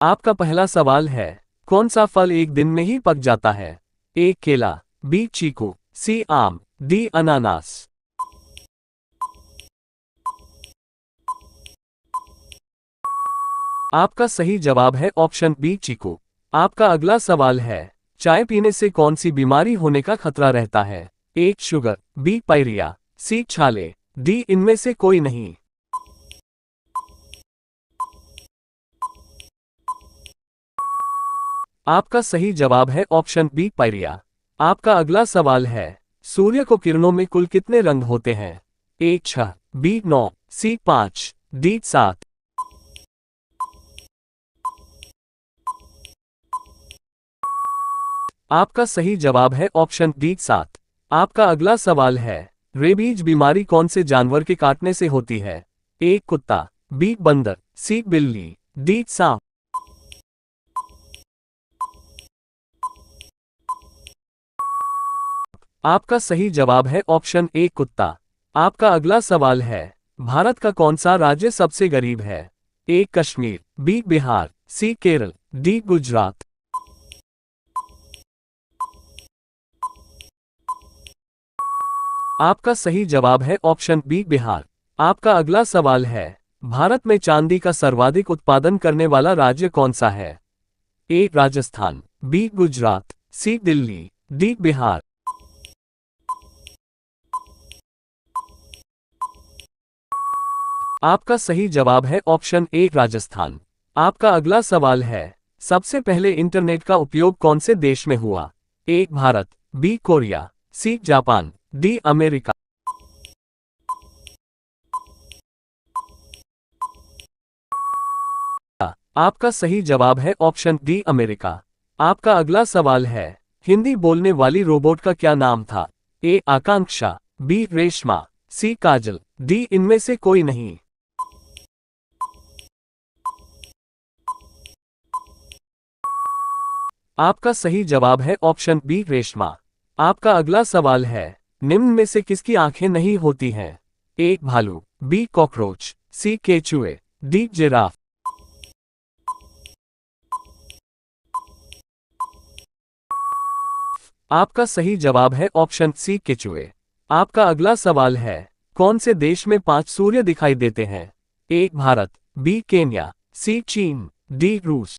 आपका पहला सवाल है, कौन सा फल एक दिन में ही पक जाता है? ए केला, बी चीकू, सी आम, डी अनानास। आपका सही जवाब है ऑप्शन बी चीकू। आपका अगला सवाल है, चाय पीने से कौन सी बीमारी होने का खतरा रहता है? ए शुगर, बी पायरिया, सी छाले, डी इनमें से कोई नहीं। आपका सही जवाब है ऑप्शन बी पायरिया। आपका अगला सवाल है, सूर्य को किरणों में कुल कितने रंग होते हैं? ए 6, बी 9, सी 5, डी 7। आपका सही जवाब है ऑप्शन डी 7। आपका अगला सवाल है, रेबीज बीमारी कौन से जानवर के काटने से होती है? ए कुत्ता, बी बंदर, सी बिल्ली, डी सांप। आपका सही जवाब है ऑप्शन ए कुत्ता। आपका अगला सवाल है, भारत का कौन सा राज्य सबसे गरीब है? ए कश्मीर, बी बिहार, सी केरल, डी गुजरात। आपका सही जवाब है ऑप्शन बी बिहार। आपका अगला सवाल है, भारत में चांदी का सर्वाधिक उत्पादन करने वाला राज्य कौन सा है? ए राजस्थान, बी गुजरात, सी दिल्ली, डी बिहार। आपका सही जवाब है ऑप्शन ए राजस्थान। आपका अगला सवाल है, सबसे पहले इंटरनेट का उपयोग कौन से देश में हुआ? A Bharat, B Korea, C Japan, D America. आपका सही जवाब है ऑप्शन डी अमेरिका। आपका अगला सवाल है, हिंदी बोलने वाली रोबोट का क्या नाम था? ए आकांक्षा, बी रेशमा, सी काजल, डी इनमें से कोई नहीं। आपका सही जवाब है ऑप्शन बी रेशमा। आपका अगला सवाल है, निम्न में से किसकी आंखें नहीं होती हैं? ए भालू, बी कॉकरोच, सी केचुए, डी जिराफ। आपका सही जवाब है ऑप्शन सी केचुए। आपका अगला सवाल है, कौन से देश में 5 सूर्य दिखाई देते हैं? ए भारत, बी केन्या, सी चीन, डी रूस।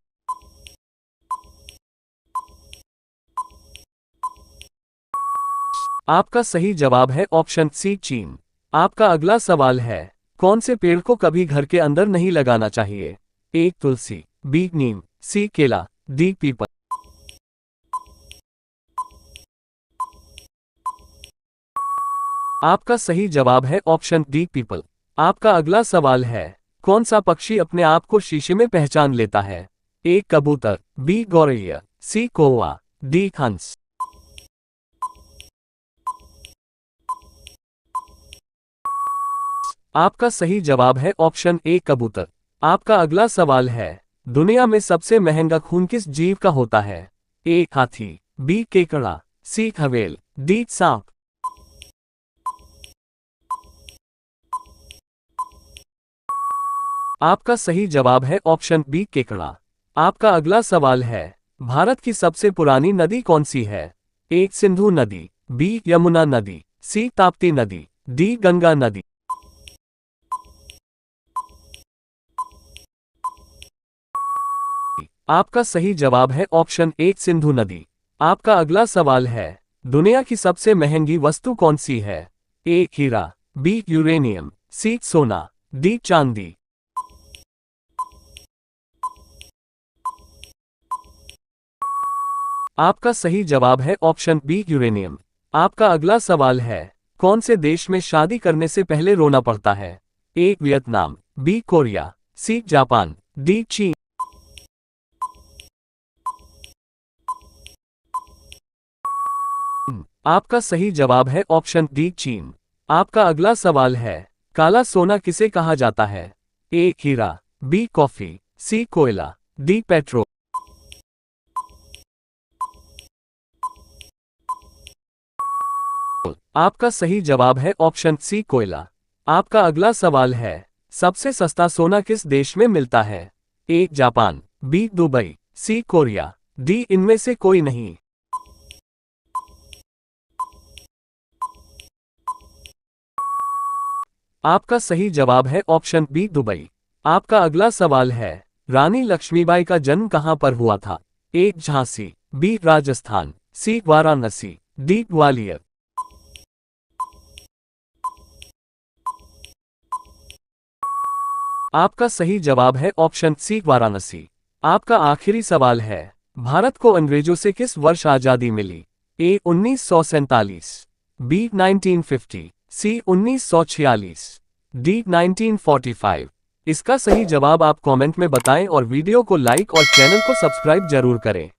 आपका सही जवाब है ऑप्शन सी चीन। आपका अगला सवाल है, कौन से पेड़ को कभी घर के अंदर नहीं लगाना चाहिए? ए तुलसी, बी नीम, सी केला, डी पीपल। आपका सही जवाब है ऑप्शन डी पीपल। आपका अगला सवाल है, कौन सा पक्षी अपने आप को शीशे में पहचान लेता है? ए कबूतर, बी गौरैया, सी कौवा, डी हंस। आपका सही जवाब है ऑप्शन ए कबूतर। आपका अगला सवाल है, दुनिया में सबसे महंगा खून किस जीव का होता है? ए हाथी, बी केकड़ा, सी हवेल, डी सांप। आपका सही जवाब है ऑप्शन बी केकड़ा। आपका अगला सवाल है, भारत की सबसे पुरानी नदी कौन सी है? ए सिंधु नदी, बी यमुना नदी, सी ताप्ती नदी, डी गंगा नदी। आपका सही जवाब है ऑप्शन ए सिंधु नदी। आपका अगला सवाल है, दुनिया की सबसे महंगी वस्तु कौन सी है? ए हीरा, बी यूरेनियम, सी सोना, डी चांदी। आपका सही जवाब है ऑप्शन बी यूरेनियम। आपका अगला सवाल है, कौन से देश में शादी करने से पहले रोना पड़ता है? A Vietnam, B Korea, C Japan, D चीन। आपका सही जवाब है ऑप्शन डी चीन। आपका अगला सवाल है, काला सोना किसे कहा जाता है? ए हीरा, बी कॉफी, सी कोयला, डी पेट्रोल। आपका सही जवाब है ऑप्शन सी कोयला। आपका अगला सवाल है, सबसे सस्ता सोना किस देश में मिलता है? A Japan, B Dubai, C Korea, D इनमें से कोई नहीं। आपका सही जवाब है ऑप्शन बी दुबई। आपका अगला सवाल है, रानी लक्ष्मीबाई का जन्म कहां पर हुआ था? ए झांसी, बी राजस्थान, सी वाराणसी, डी ग्वालियर। आपका सही जवाब है ऑप्शन सी वाराणसी। आपका आखिरी सवाल है, भारत को अंग्रेजों से किस वर्ष आजादी मिली? ए 1947, बी 1950, सी 1946, डी 1945। इसका सही जवाब आप कमेंट में बताएं और वीडियो को लाइक और चैनल को सब्सक्राइब जरूर करें।